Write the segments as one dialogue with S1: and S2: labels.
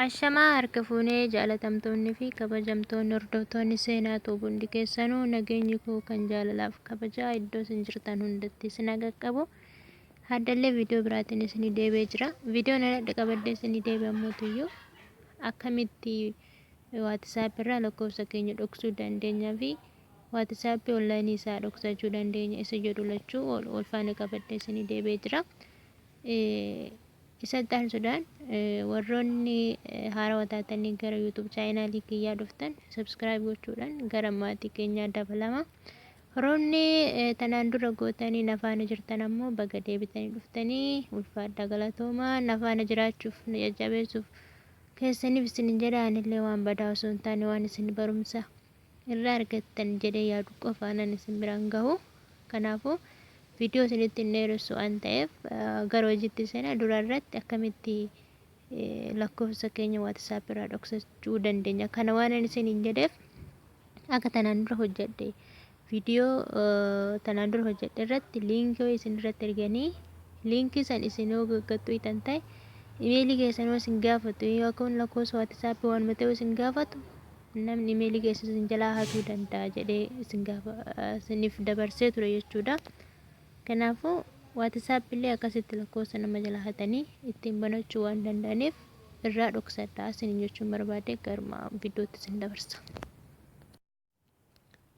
S1: Ashamaa harka fuunee jaalatamtoonni fi kabajamtoonni hordoftoonni seenaa hundi keessanuu nageenyi koo kan jaalalaaf kabajaa iddoo isin jirtan hundatti isin qaqqabu. Haddallee viidiyoo biraatiin isin deebi'ee jira. Viidiyoon ana qabadhee isin deebi'amuutiyyuu akkamitti WhatsApp irraa lakkoofsa keenya dhoksuu dandeenyaa fi WhatsApp online isaa dhoksachuu dandeenya isa jedhu lachuu ol faana qabadhee isin deebi'ee jira. Isattaan Sudan warroonni haarawaa taatanii gara YouTube chaanaalii kiyyaa dhuftan subscribe gochuudhaan gara maatii keenyaa dabalama. Warroonni tanaan dura gootanii nafaana jirtan ammoo baga deebitanii dhuftanii ulfaadha galatoomaa nafaana jiraachuuf jajjabeessuuf keessaniif isin jedhaanillee waan badaa osoo hin taane waan isin barumsa irraa argattan jedhee yaadu qofaanan isin biraan gahu. Kanaafuu viidiyoo isinitti hin dheeressu waan ta'eef gara hojiitti seenaa dura irratti akkamitti lakkoofsa keenya WhatsApp irraa dhoksachuu dandeenya. Kana waan isin hin jedheef akka tanaan dura hojjedhe viidiyoo tanaan dura hojjedhe irratti liinkii isin irratti erganii liinkii san isin yoo gaggattuutan ta'e imeelii keessan yoo isin gaafatu yookaan lakkoofsa WhatsApp waan ta'e isin gaafatu namni imeelii keessan isin jalaa hatuu danda'a jedhee isiniif dabarsee ture jechuudha. Kanaafuu WhatsApp illee akkasitti lakkoofsa nama jalaa hatanii ittiin banachuu waan danda'aniif irraa dhoksadhaa isin jechuun barbaade garuma viidiyootti isin dabarsa.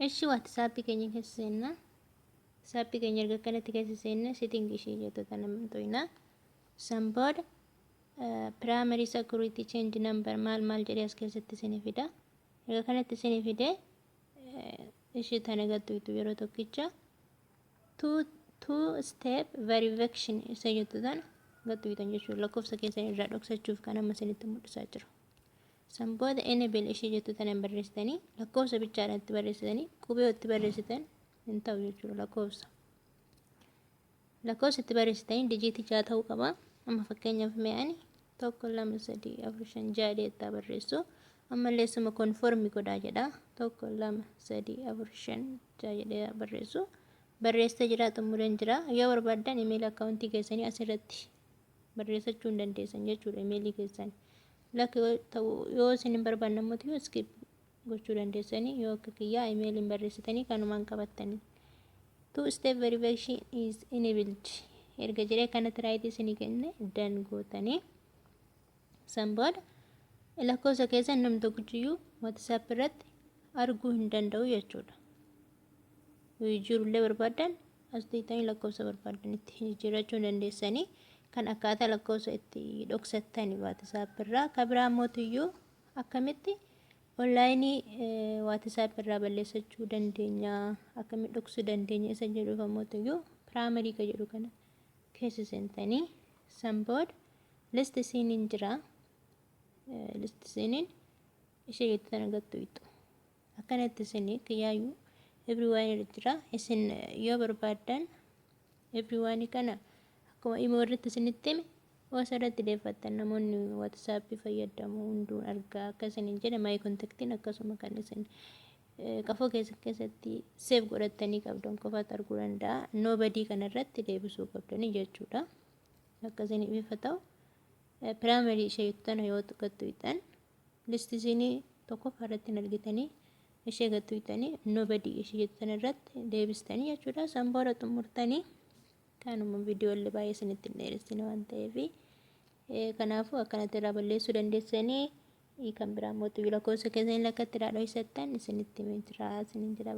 S1: Eshi WhatsApp keenya keessa seenna. WhatsApp keenya erga kanatti keessa seenna setting ishee jettu kana to'ina. San booda primary security change number maal jedhee as keessatti isin fida. Erga kanatti isin fide ishee tana gattu yeroo tokkicha two step verification isa jettu tan gattu jechuudha. Lakkoofsa keessan irraa dhoksachuuf kan amma isinitti mul'isaa jiru. San booda enable ishee jettu tan barreessitanii lakkoofsa bichaadhaan itti barreessitanii qubee itti barreessitan hin ta'u jechuudha. Lakkoofsa itti barreessitanii dijiitii 6 ta'uu qaba. Amma fakkeenyaaf mee'ani 1 2 3 4 5 6 deettaa barreessu. Ammallee suma konformi godhaa jedha 1 2 3 4 5 6 jedhee barreessu. Barreessa jira xumureen jira yoo barbaadan email account keessanii asirratti barreessachuu hin dandeessan jechuudha. Email keessan yoo isin hin barbaanne immoo skip gochuu dandeessanii yoo akka kiyyaa email hin barreessitanii kanumaan qabattanii. Two step verification is enabled erga jedhee kanatti raayitii isinii kenne dan gootanii san booda lakkoofsa keessan namni tokkichiyyuu WhatsApp irratti arguu hin danda'u jechuudha. Jirullee barbaadan as ta'anii lakkoofsa barbaadan itti jijjiirrachuu dandeessanii kan akkaataa lakkoofsa itti dhoksattan WhatsApp irraa kabiraa mootiyyuu akkamitti online WhatsApp irraa balleessachuu dandeenya akkamitti dhoksuu dandeenya isa jedhuuf mootiyyuu primary ka jedhu kana keessa seentanii san booda list isiiniin jira list isiiniin ishee jettu tan gattu akkanatti isinii kiyyaayyuu everyone jira isin yoo barbaadan everyone kana akkuma imo irratti isinitti hime osarratti deeffattan namoonni WhatsApp fayyadamu hunduun argaa akkasiniin jedha my contactiin akkasuma kan isin qafoo keessatti save godhattanii qabdan qofaatti arguu danda'a. Nobody kanarratti deebisuu qabdanii jechuudha. Akkasiniif ifa ta'u primary ishee tan yoo gattuutan list isinii tokko irratti argitanii ishee gattuutanii nobody ishee jettan irratti deebistanii jechuudha. San booda xumurtanii kanuma viidiyoo illee baay'ee isinitti hin dheeressine waan ta'eef kanaafuu akkanatti irraa balleessuu dandeessanii kan biraa mootii lakkoofsa keessanii lakkatti irraa dhoksattan isinitti himee jira isiniin jira.